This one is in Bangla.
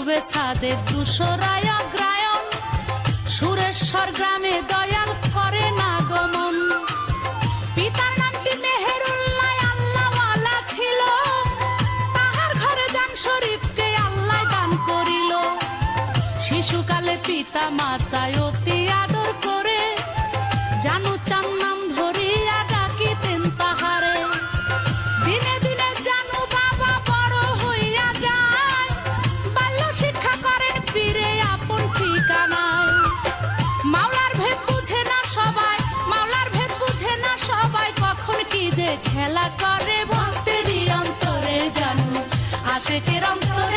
পূর্বে ছাদে দুশোরায় অগ্রায়ণ, সুরেশ্বর গ্রামে দয়াল করে না গমন। পিতার নামটি মেহেরুল্লাহ, আল্লাহওয়ালা ছিল, তাহার ঘরে জান শরীফকে আল্লাহ দান করিল। শিশুকালে পিতা মাতায় অতি আদর করে, জানু চান নাম ধরিয়া ডাকিতেন তাহারে। দিনে দিনে জানু বাবা বড় হইয়া যায়, বাল্য শিক্ষা করেন পীরে আপন ঠিকানায়। মাওলার ভেদ বুঝে না সবাই, মাওলার ভেদ বুঝে না সবাই, কখন কি যে খেলা করে ভক্তেরই অন্তরে জানু, আশেকের অন্তরে